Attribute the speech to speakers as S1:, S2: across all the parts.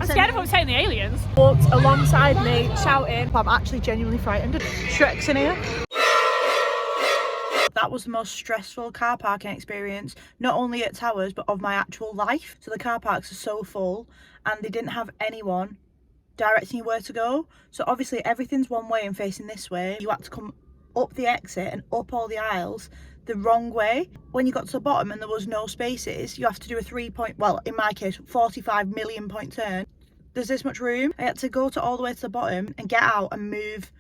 S1: scared of upsetting the aliens.
S2: Walked alongside me, shouting. I'm actually genuinely frightened. Shrek's in here. That was the most stressful car parking experience, not only at Towers, but of my actual life. So the car parks are so full and they didn't have anyone directing you where to go. So obviously everything's one way and facing this way. You had to come up the exit and up all the aisles the wrong way. When you got to the bottom and there was no spaces, you have to do a 3-point, well, in my case, 45 million point turn. There's this much room. I had to go to all the way to the bottom and get out and move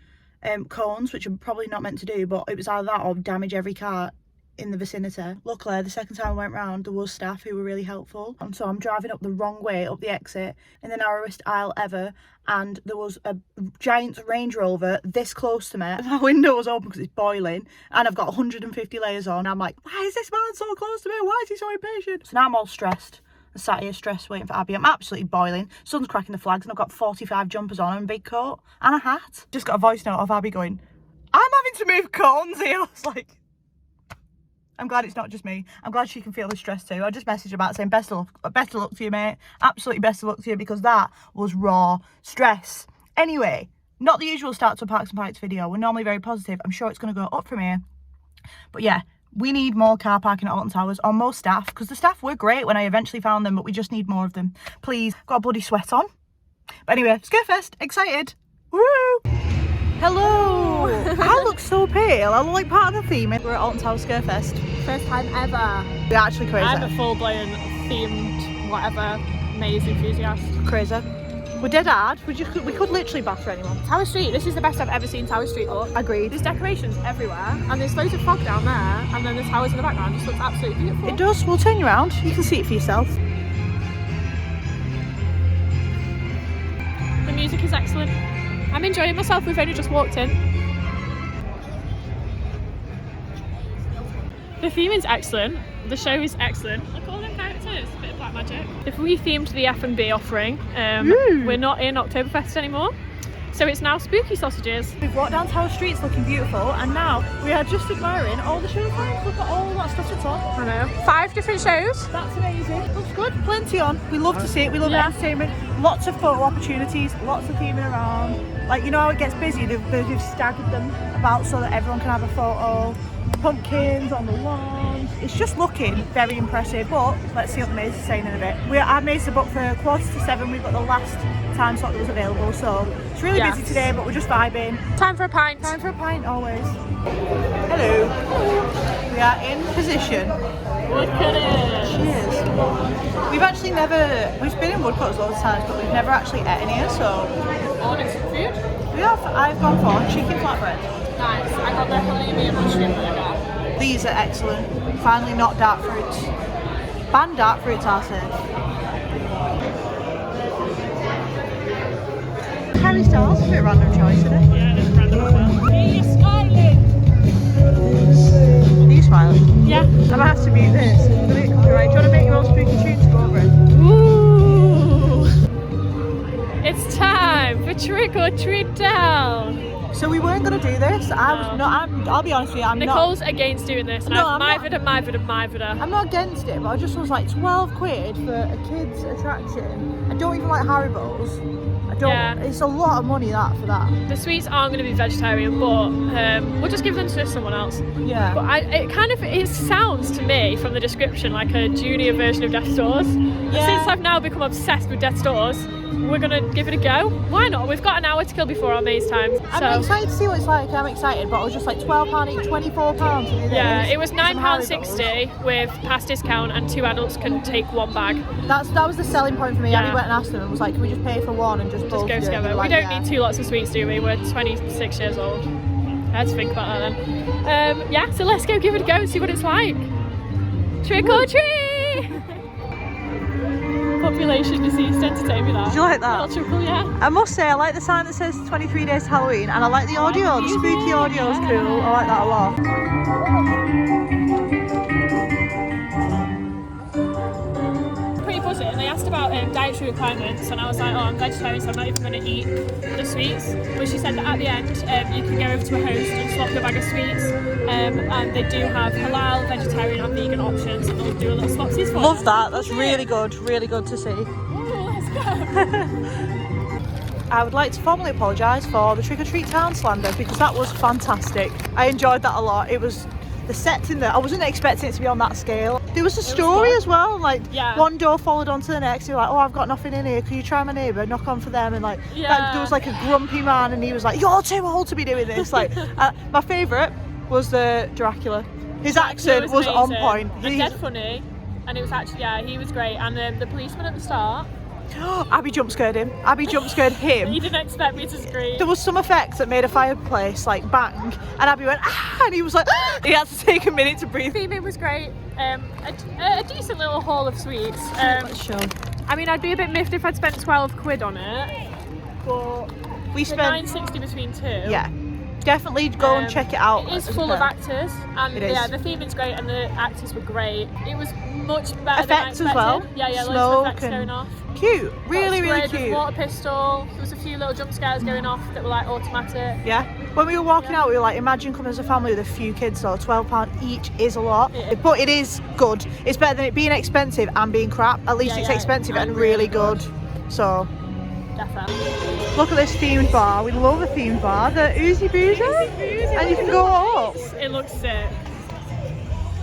S2: cones, which I'm probably not meant to do, but it was either that or damage every car in the vicinity. Luckily, the second time I went round, there was staff who were really helpful. And so I'm driving up the wrong way, up the exit, in the narrowest aisle ever, and there was a giant Range Rover this close to me. My window was open because it's boiling, and I've got 150 layers on. I'm like, why is this man so close to me? Why is he so impatient? So now I'm all stressed. I sat here stressed waiting for Abby. I'm absolutely boiling. Sun's cracking the flags and I've got 45 jumpers on and a big coat and a hat. Just got a voice note of Abby going, I'm having to move cones here. I was like, I'm glad it's not just me. I'm glad she can feel the stress too. I just messaged her back saying best of luck to you, mate. Absolutely best of luck to you, because that was raw stress. Anyway, not the usual start to a Parks and Pikes video. We're normally very positive. I'm sure it's going to go up from here. But yeah, we need more car parking at Alton Towers, or more staff, because the staff were great when I eventually found them, but we just need more of them. Please. Got a bloody sweat on. But anyway, SCAREFEST, excited. Woo! Hello! I look so pale. I look like part of the theme. We're at Alton Towers SCAREFEST.
S1: First time ever.
S2: We're actually crazy.
S1: I'm a full-blown themed, whatever, maze enthusiast.
S2: Crazy. We're dead hard. We could literally batter anyone.
S1: Tower Street, this is the best I've ever seen Tower Street look.
S2: Agreed.
S1: There's decorations everywhere, and there's loads of fog down there, and then the towers in the background just looks absolutely beautiful.
S2: It does. We'll turn you around. You can see it for yourself.
S1: The music is excellent. I'm enjoying myself. We've only just walked in. The theme is excellent. The show is excellent. Look at all them characters. A bit of black magic. If we themed the F&B offering, we're not in Oktoberfest anymore. So it's now spooky sausages.
S2: We've walked down Tower Street, it's looking beautiful, and now we are just admiring all the shows. Look at all that stuff that's on.
S1: I know. 5 different shows.
S2: That's amazing. Looks good. Plenty on. We love to see it. We love the entertainment. Lots of photo opportunities. Lots of theming around. Like, you know how it gets busy? They've staggered them about so that everyone can have a photo. Pumpkins on the lawns. It's just looking very impressive. But let's see what the maze is saying in a bit. Our maze are booked for 6:45. We've got the last time slot that was available, so it's really busy today, but we're just vibing.
S1: Time for a pint.
S2: Time for a pint, always. Hello. We are in position.
S1: Look at it.
S2: Cheers. We've been in Woodcott's loads of times, but we've never actually ate in here, so.
S1: Ordered some food?
S2: I've gone for chicken flatbread.
S1: Nice. I got the halloumi and mushroom burger.
S2: These are excellent. Finally not dark fruits. Ban dark fruits, I said. Harry Styles, a bit of random choice, isn't it?
S1: Yeah, it is random as well. Are you smiling?
S2: Are you smiling?
S1: Yeah.
S2: I might have to mute this. Right, do you want to make your own spooky tune to go over it?
S1: Ooh! It's time for Trick or Treat Down.
S2: So we weren't going to do this. I'll be honest with you,
S1: Nicole's against doing this, and I'm
S2: not against it, but I just was like, 12 quid for a kid's attraction. I don't even like Haribo's. It's a lot of money for that.
S1: The sweets aren't going to be vegetarian, but we'll just give them to someone else.
S2: Yeah.
S1: But it sounds to me from the description like a junior version of Death's Doors. Yeah. Since I've now become obsessed with Death's Doors, we're going to give it a go. Why not? We've got an hour to kill before our maze time.
S2: I'm excited to see what it's like. I'm excited, but I was just like £12 each, £24.
S1: Yeah, it was £9.60 with past discount, and 2 adults can take 1 bag.
S2: That was the selling point for me. Abby went and asked them and was like, can we just pay for one and just
S1: go together? We don't need 2 lots of sweets, do we? We're 26 years old. I had to think about that then. Yeah, so let's go give it a go and see what it's like. Trick or treat! Population deceased, entertain me that.
S2: Did you like that?
S1: Triple, yeah.
S2: I must say, I like the sign that says 23 days to Halloween, and I like the audio. The spooky audio is cool. I like that a lot.
S1: Pretty buzzing. They asked about dietary requirements, and I was like, oh, I'm vegetarian, so I'm not even going to eat the sweets. But she said that at the end, you can go over to a host and swap your bag of sweets, and they do have halal, vegetarian, and vegan options, and they'll do a little swapsies for
S2: Love
S1: you.
S2: that. That's really good to see.
S1: Ooh, let's go.
S2: I would like to formally apologise for the Trick or Treat Town slander because that was fantastic. I enjoyed that a lot. It was the sets in there. I wasn't expecting it to be on that scale. There was a story as well. Like one door followed onto the next. You're like, oh, I've got nothing in here. Can you try my neighbour? Knock on for them. And like there was like a grumpy man, and he was like, you're too old to be doing this. Like my favourite was the Dracula. His accent was on point.
S1: He's dead funny, and it was actually he was great. And the policeman at the start.
S2: Abby jump scared him. Abby jump scared him.
S1: You didn't expect me to scream.
S2: There was some effects that made a fireplace like bang, and Abby went ah, and he was like ah! He had to take a minute to breathe.
S1: The theming was great. A decent little haul of sweets.
S2: Sure.
S1: I mean, I'd be a bit miffed if I'd spent 12 quid on it, but
S2: we spent
S1: £9.60 between two.
S2: Yeah. Definitely go and check it out.
S1: It is full of actors, and
S2: yeah,
S1: the theming's great, and the actors were great. It was much better
S2: effects
S1: than I expected.
S2: as well.
S1: Yeah,
S2: Smoke
S1: loads of effects going off.
S2: Cute, really
S1: There
S2: cute.
S1: was water pistol. There was a few little jump scares going off that were like automatic.
S2: Yeah. When we were walking out, we were like, imagine coming as a family with a few kids. So £12 each is a lot, but it is good. It's better than it being expensive and being crap. At least it's expensive and really good. So.
S1: Definitely.
S2: Look at this themed bar. We love a themed bar. The Oozy Boozy. And you can go up.
S1: It looks sick.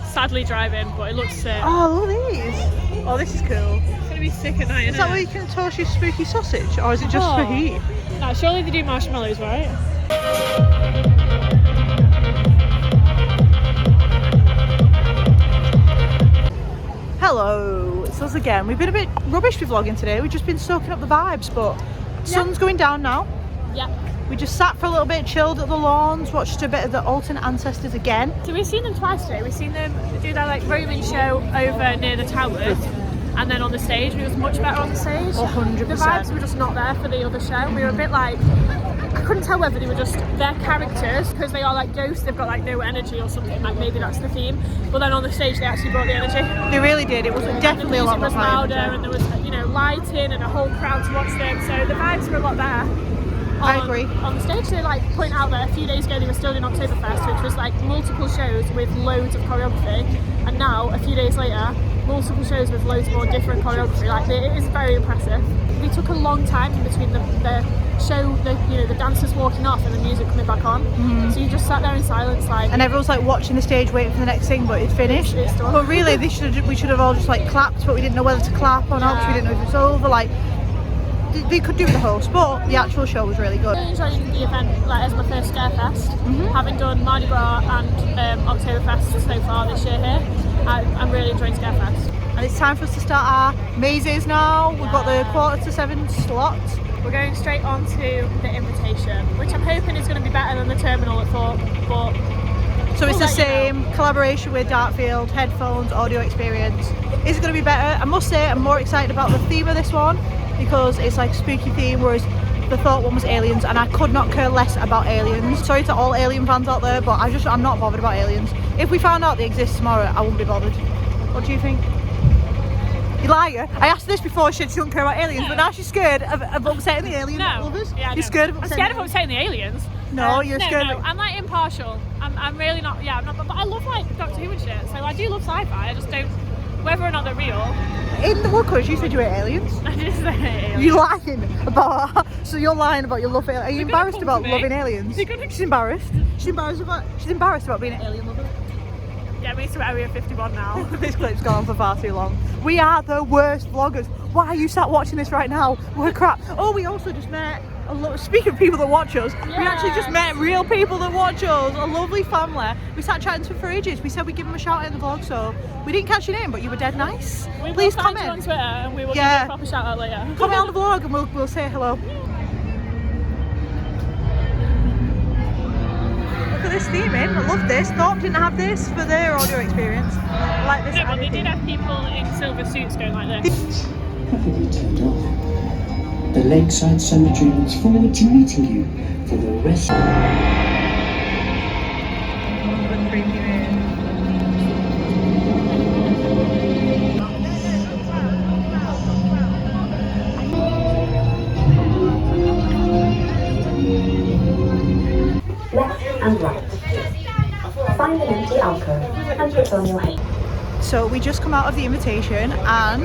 S1: Sadly driving, but it looks sick.
S2: Oh, look at these. Oh, this is cool.
S1: It's going to be sick at night,
S2: Is that where you can toast your spooky sausage? Or is it just for heat?
S1: No, surely they do marshmallows, right?
S2: Hello, it's us again. We've been a bit rubbish with vlogging today. We've just been soaking up the vibes, but sun's going down now.
S1: Yeah.
S2: We just sat for a little bit, chilled at the lawns, watched a bit of the Alton Ancestors again.
S1: So we've seen them twice today. We've seen them do their like roaming show over near the towers, and then on the stage. And it was much better on the stage.
S2: 100%.
S1: The vibes were just not there for the other show. We were a bit like, I couldn't tell whether they were just their characters, because they are like ghosts, they've got like no energy or something, like maybe that's the theme. But then on the stage they actually brought the energy.
S2: They really did. It was definitely a lot more
S1: fun. The music was louder, and there was, you know, lighting and a whole crowd to watch them, so the vibes were a lot better.
S2: I agree.
S1: On the stage they like point out that a few days ago they were still doing Oktoberfest, which was like multiple shows with loads of choreography, and now a few days later multiple shows with loads more different choreography. Like it is very impressive. They took a long time in between the show, the dancers walking off and the music coming back on. So you just sat there in silence, like. And
S2: everyone was like watching the stage, waiting for the next thing, but it's finished.
S1: It's done.
S2: But really, we should have all just like clapped, but we didn't know whether to clap or not. Because we didn't know if it was over. Like they could do with the host, but the actual show was really good.
S1: I enjoyed the event, like as my first SCAREFEST. Having done Mardi Gras and Oktoberfest so far this year here, I'm really enjoying SCAREFEST.
S2: And it's time for us to start our mazes now. We've got the 7:15 slot.
S1: We're going straight on to the invitation, which I'm hoping is going to be better than the terminal at Thorpe, but.
S2: So it's the same collaboration with Dartfield, headphones, audio experience. Is it going to be better? I must say I'm more excited about the theme of this one because it's like a spooky theme, whereas the Thought one was aliens, and I could not care less about aliens. Sorry to all alien fans out there, but I'm not bothered about aliens. If we found out they exist tomorrow, I wouldn't be bothered. What do you think? You liar. I asked this before, she don't care about aliens, but now she's scared of upsetting the alien lovers.
S1: Yeah,
S2: you're scared of upsetting
S1: the aliens.
S2: No, you're scared.
S1: No, I'm like impartial. I'm really not. Yeah, I'm not. But I love like Doctor Who and shit. So I do love sci-fi. I just don't. Whether or not they're real.
S2: In the Woodcuts, you said you hate aliens.
S1: I just say aliens.
S2: You're lying about. So you're lying about your love. Are you embarrassed about loving aliens? She's embarrassed. She's embarrassed about being an alien lover.
S1: Get me to Area 51 now.
S2: This clip's gone on for far too long. We are the worst vloggers. Why are you sat watching this right now? We're crap. Oh, we also just met speaking of people that watch us, we actually just met real people that watch us. A lovely family. We sat chatting to them for ages. We said we'd give them a shout out in the vlog, so we didn't catch your name, but you were dead nice. Please comment.
S1: You on Twitter and we will give you a proper shout out later.
S2: Comment on the vlog and we'll say hello. Look at this theming. I love this. Thorpe didn't have this for their audio experience. I like this.
S1: No, but they did have people in silver suits going like this.
S3: Have you turned off? The Lakeside Cemetery looks forward to meeting you for the rest.
S4: Left and right. Find an empty alcove and put on your head.
S2: So we just come out of the invitation and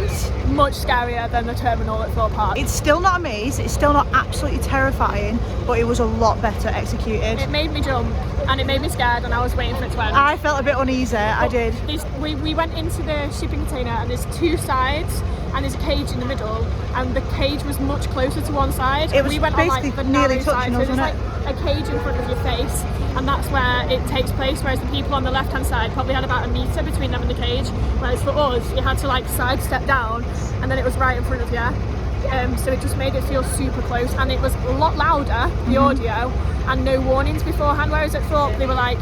S1: Much scarier than the terminal at Thorpe Park.
S2: it's still not a maze, it's still not absolutely terrifying, but it was a lot better executed.
S1: It made me jump and it made me scared and I was waiting for it to end.
S2: I felt a bit uneasy, I did.
S1: We went into the shipping container and there's two sides and there's a cage in the middle and the cage was much closer to one side.
S2: It was
S1: we went
S2: basically
S1: on like the
S2: nearly
S1: narrow side,
S2: touching
S1: so
S2: us,
S1: there's
S2: wasn't
S1: like a cage in front of your face and that's where it takes place, whereas the people on the left hand side probably had about a metre between them and the cage, whereas for us you had to like sidestep down and then it was right in front of you. So it just made it feel super close and it was a lot louder, the audio, and no warnings beforehand, whereas at Thorpe they were like,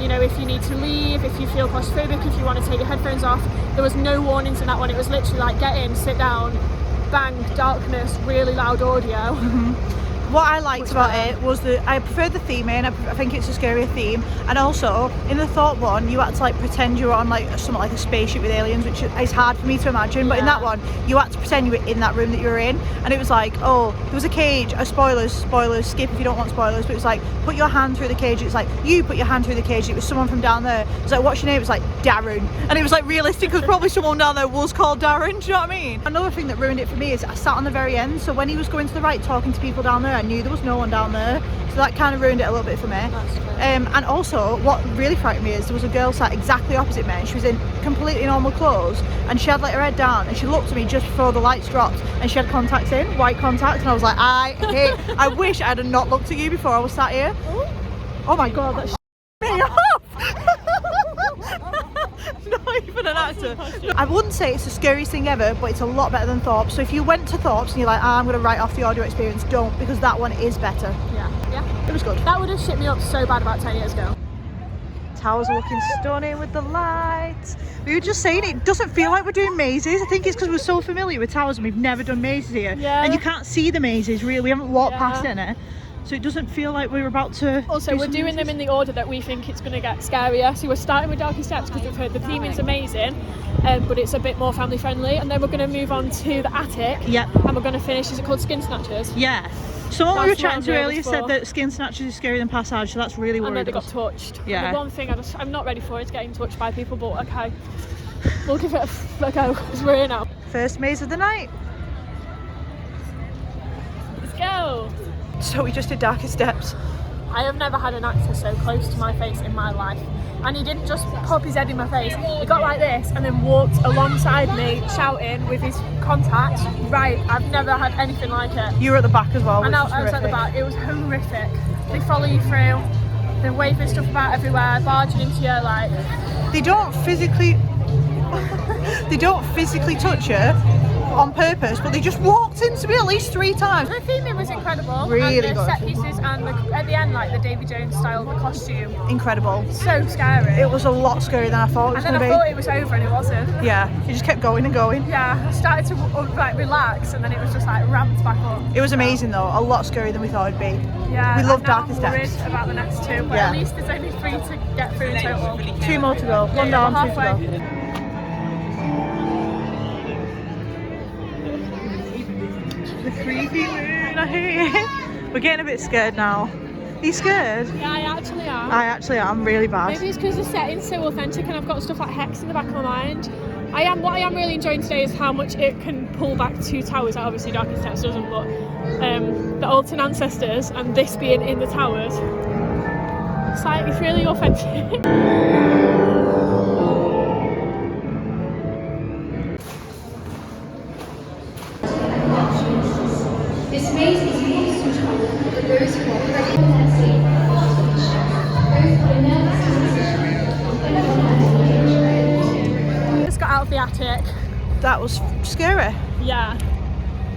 S1: you know, if you need to leave, if you feel claustrophobic, if you want to take your headphones off. There was no warnings in that one. It was literally like get in, sit down, bang, darkness, really loud audio.
S2: What I liked about it was that I preferred the theming. I think it's a scarier theme, and also in the Thorpe one you had to like pretend you were on like something like a spaceship with aliens, which is hard for me to imagine, but in that one you had to pretend you were in that room that you were in, and it was like, oh, there was a cage, spoilers, skip if you don't want spoilers, but it was like put your hand through the cage, it's like you put your hand through the cage, it was someone from down there, it was like what's your name, it was like Darren, and it was like realistic because probably someone down there was called Darren, do you know what I mean? Another thing that ruined it for me is I sat on the very end, so when he was going to the right talking to people down there I knew there was no one down there, so that kind of ruined it a little bit for me. And also what really frightened me is there was a girl sat exactly opposite me and she was in completely normal clothes and she had like her head down and she looked at me just before the lights dropped and she had contacts in, white contacts, and I was like, I wish I had not looked at you before I was sat here. Oh my god, that me off. Not even an actor. I wouldn't say it's the scariest thing ever, but it's a lot better than Thorpe. So if you went to Thorpe's and you're like, I'm going to write off the audio experience, don't, because that one is better.
S1: Yeah.
S2: It was good.
S1: That would have shit me up so bad about 10 years ago.
S2: Towers are looking stunning with the lights. We were just saying it doesn't feel like we're doing mazes. I think it's because we're so familiar with Towers and we've never done mazes here.
S1: Yeah.
S2: And you can't see the mazes really. We haven't walked past any. So it doesn't feel like we're about to.
S1: Also, we're doing them in the order that we think it's going to get scarier. So we're starting with Dark and Steps because we've heard the theme is amazing, but it's a bit more family friendly. And then we're going to move on to the Attic.
S2: Yeah.
S1: And we're going to finish. Is it called Skin Snatchers?
S2: Yeah. Someone we were
S1: That's what
S2: chatting
S1: I'm
S2: to
S1: nervous
S2: earlier said
S1: for.
S2: that Skin Snatchers is scarier than Passage, so that's really worried.
S1: And then they got
S2: us.
S1: touched.
S2: Yeah.
S1: And the one thing I'm not ready for is getting touched by people, but okay. We'll give it a go because we're here now.
S2: First maze of the night.
S1: Let's go.
S2: So we just did Darkest Steps.
S1: I have never had an actor so close to my face in my life. And he didn't just pop his head in my face, he got like this and then walked alongside me shouting with his contacts. Right, I've never had anything like it.
S2: You were at the back as well.
S1: And I was at the back, it was horrific. They follow you through, they're waving stuff about everywhere, barging into you like...
S2: They don't physically touch you on purpose, but they just walked into me at least 3 times.
S1: The theming was incredible.
S2: Really
S1: and the
S2: good.
S1: set pieces and at the end, like the Davy Jones style, the costume.
S2: Incredible.
S1: So scary.
S2: It was a lot scarier than I thought it was
S1: and then
S2: going
S1: I
S2: to
S1: thought it was over and it wasn't.
S2: be. Yeah, it just kept going and going.
S1: Yeah, I started to like relax and then it was just like ramped back up.
S2: It was amazing though, a lot scarier than we thought it'd be.
S1: Yeah,
S2: We love
S1: and now
S2: Darkest
S1: I'm worried
S2: Steps.
S1: about the next 2, but
S2: Yeah.
S1: at least there's only 3 to get through in total.
S2: 2 more to go. One down,
S1: we're
S2: 2 to
S1: halfway.
S2: go. The creepy moon, I hate it. We're getting a bit scared now. Are you scared?
S1: Yeah, I actually am.
S2: I actually am really bad.
S1: Maybe it's because the setting's so authentic and I've got stuff like Hex in the back of my mind. What I am really enjoying today is how much it can pull back to Towers. That obviously Darkest Steps doesn't, but the Alton ancestors and this being in the Towers, it's really authentic.
S4: This maze is more suitable for those who are ready and safe both for the nervous
S1: Just got out of the attic.
S2: That was scary.
S1: Yeah,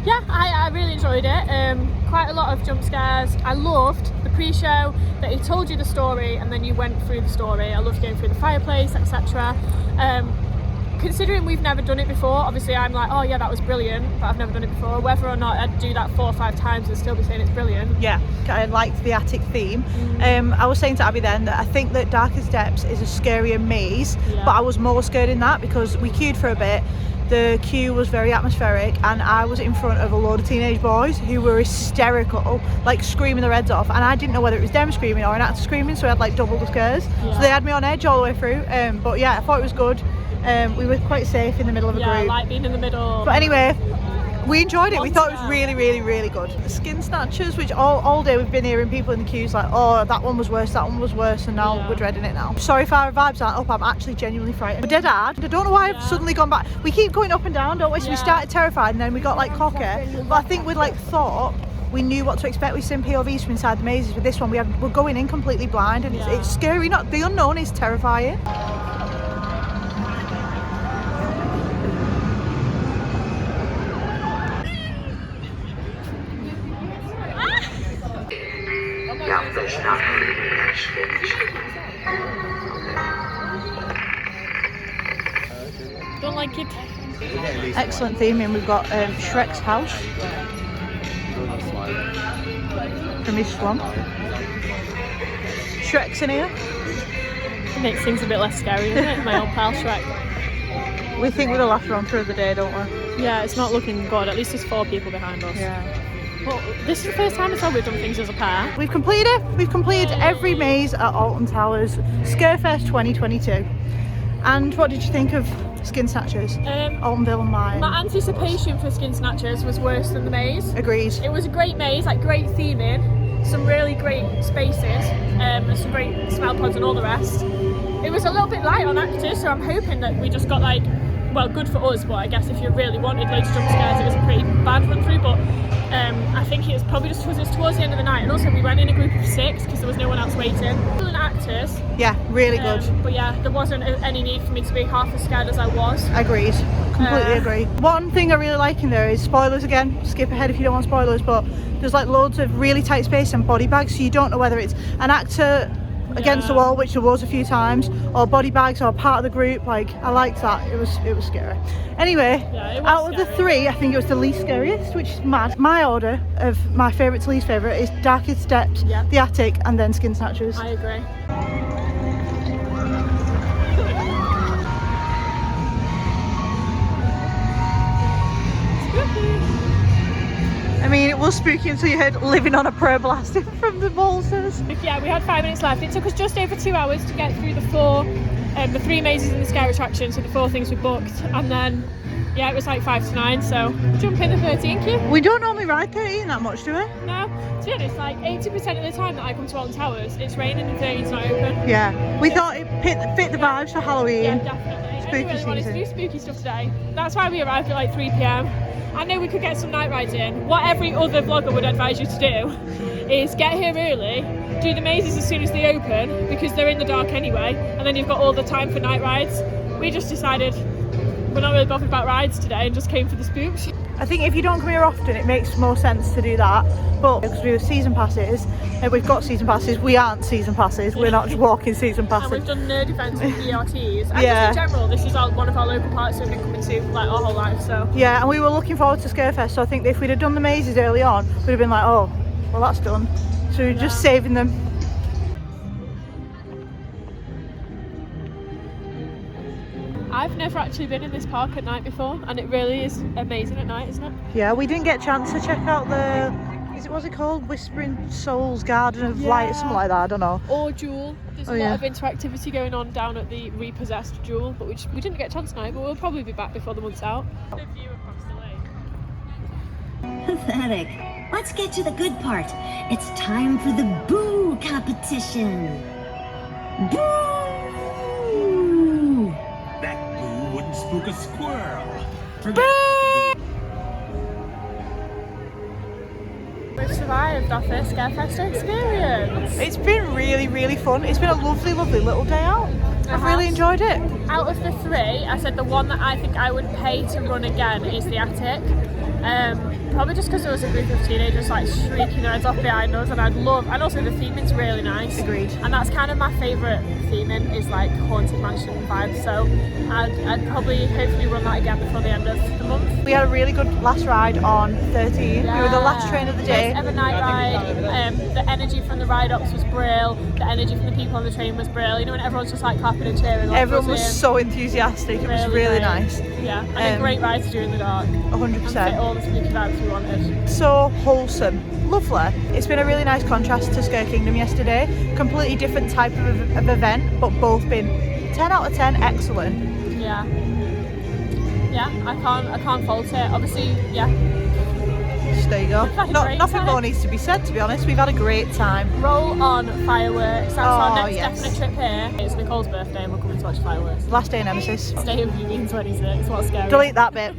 S1: I really enjoyed it. Quite a lot of jump scares. I loved the pre-show that he told you the story and then you went through the story. I loved going through the fireplace, etc. Considering we've never done it before, obviously I'm like, oh yeah, that was brilliant, but I've never done it before. Whether or not I'd do that 4 or 5 times and still be saying it's brilliant.
S2: Yeah, I liked the attic theme. I was saying to Abby then that I think that Darkest Steps is a scarier maze,
S1: Yeah.
S2: but I was more scared in that because we queued for a bit. The queue was very atmospheric and I was in front of a load of teenage boys who were hysterical, like screaming their heads off, and I didn't know whether it was them screaming or an actor screaming, so I had like double the scares.
S1: Yeah.
S2: So they had me on edge all the way through. But yeah, I thought it was good. We were quite safe in the middle of a
S1: Yeah, I
S2: group.
S1: like being in the middle.
S2: But anyway, we enjoyed it. We
S1: Lots
S2: thought it
S1: of
S2: was
S1: that.
S2: really, really, really good. Skin Snatchers, which all day we've been hearing people in the queues like, oh, that one was worse, and now
S1: Yeah.
S2: we're dreading it now. Sorry if our vibes aren't up, I'm actually genuinely frightened. We're dead hard. I don't know why I've suddenly gone back. We keep going up and down, don't we? So we
S1: Yeah.
S2: started terrified and then we got like cocky. But I think we'd like thought we knew what to expect. We've seen POVs from inside the mazes. With this one, we're going in completely blind and it's scary. Not the unknown is terrifying.
S1: Don't like it.
S2: Excellent theming. We've got Shrek's house from his swamp. Shrek's in here.
S1: It makes things a bit less scary, doesn't it? My old pal Shrek.
S2: We think we're the last run through the day, don't we?
S1: Yeah, it's not looking good. At least there's 4 people behind us.
S2: Yeah.
S1: Well, this is the first time I thought we've done things as a pair.
S2: We've completed it. We've completed every maze at Alton Towers, SCAREFEST 2022. And what did you think of Skin Snatchers? Altonville and mine.
S1: My anticipation for Skin Snatchers was worse than the maze.
S2: Agreed.
S1: It was a great maze, like great theming, some really great spaces, and some great smell pods and all the rest. It was a little bit light on actors, so I'm hoping that we just got like, well, good for us, but I guess if you really wanted loads of jump scares, it was a pretty bad run through, but I think it's probably just because it's towards the end of the night, and also we went in a group of 6 because there was no one else waiting. Brilliant actors.
S2: Yeah, really good.
S1: But yeah, there wasn't any need for me to be half as scared as I was.
S2: Agreed. Completely agree. One thing I really like in there is spoilers again. Skip ahead if you don't want spoilers, but there's like loads of really tight space and body bags, so you don't know whether it's an actor against the wall, which there was a few times, or body bags or part of the group. Like, I liked that. It was scary. Anyway,
S1: Yeah, it was
S2: out of the
S1: scary.
S2: 3, I think it was the least scariest, which is mad. My order of my favourite to least favourite is Darkest Steps,
S1: Yeah.
S2: The Attic, and then Skin Snatchers.
S1: I agree.
S2: I mean, it was spooky until you heard Living on a Prayer blasting from the bolsters.
S1: Yeah, we had 5 minutes left. It took us just over 2 hours to get through the 3 mazes and the scare attraction, so the 4 things we booked, and then yeah, it was like 5 to 9, so jump in the 13 queue.
S2: We don't normally ride 13 that much, do we?
S1: No, to be honest, like 80% of the time that I come to Alton Towers, it's raining and 13's not open.
S2: Yeah, we thought it fit the vibes for Halloween.
S1: Yeah, definitely.
S2: Spooky
S1: I really wanted to do
S2: season.
S1: spooky stuff today. That's why we arrived at like 3 PM. I know we could get some night rides in. What every other vlogger would advise you to do is get here early, do the mazes as soon as they open because they're in the dark anyway, and then you've got all the time for night rides. We just decided we're not really bothered about rides today and just came for the spooks.
S2: I think if you don't come here often, it makes more sense to do that. But because we have season passes, and we've got season passes, we aren't season passes. We're not just walking season
S1: And we've
S2: passes.
S1: done nerd events with ERTs. And
S2: Yeah.
S1: just in general, this is one of our local parks that we've been coming to like our whole life. So
S2: Yeah, and we were looking forward to SCAREFEST. So I think if we'd have done the mazes early on, we'd have been like, oh, well that's done. So we're just saving them.
S1: I've never actually been in this park at night before, and it really is amazing at night, isn't it?
S2: Yeah, we didn't get a chance to check out the, what's it called? Whispering Souls Garden of Light, or something like that, I don't know.
S1: Or Jewel. There's a
S2: yeah.
S1: lot of interactivity going on down at the repossessed Jewel, but we didn't get a chance tonight, but we'll probably be back before the month's out. The view across the lake.
S5: Pathetic. Let's get to the good part. It's time for the boo competition. Boo!
S6: That boo wouldn't spook a squirrel. Forget
S1: We've survived our first SCAREFEST experience.
S2: It's been really, really fun. It's been a lovely, lovely little day out. I've really enjoyed it.
S1: Out of the 3, I said the one that I think I would pay to run again is the Attic. Probably just because there was a group of teenagers like shrieking their heads off behind us, and and also the theming's really nice.
S2: Agreed.
S1: And that's kind of my favourite theming is like haunted mansion vibes. So I'd probably hopefully run that again before the end of the month.
S2: We had a really good last ride on 13. We were the last train of the day.
S1: First ever night ride. The energy from the ride-ups was brill. The energy from the people on the train was brill. You know, when everyone's just like clapping and cheering. Like,
S2: Everyone was
S1: buzzing.
S2: so enthusiastic. It was really
S1: great.
S2: nice.
S1: Yeah, and a great ride to do in the dark.
S2: 100%.
S1: And fit all the spooky vibes we wanted.
S2: So wholesome, lovely. It's been a really nice contrast to Scare Kingdom yesterday. Completely different type of event, but both been 10 out of 10, excellent.
S1: Yeah, yeah, I can't fault it. Obviously, yeah.
S2: There you go.
S1: We've had a great
S2: Nothing
S1: time.
S2: more needs to be said, to be honest. We've had a great time.
S1: Roll on fireworks. That's our
S2: Oh,
S1: next
S2: yes.
S1: definite trip here. It's Nicole's birthday and we're coming to watch fireworks.
S2: Last day in Nemesis.
S1: Stay with you being 26. What's scary?
S2: Delete that bit.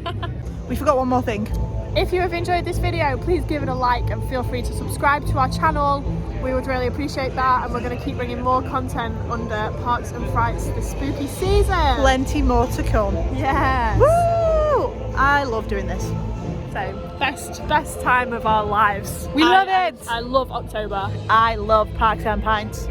S2: We forgot one more thing.
S1: If you have enjoyed this video, please give it a like and feel free to subscribe to our channel. We would really appreciate that, and we're going to keep bringing more content under Parks and Frights this spooky season.
S2: Plenty more to come.
S1: Yes.
S2: Woo! I love doing this.
S1: So best time of our lives.
S2: We love it.
S1: I love October.
S2: I love Parks and Pints.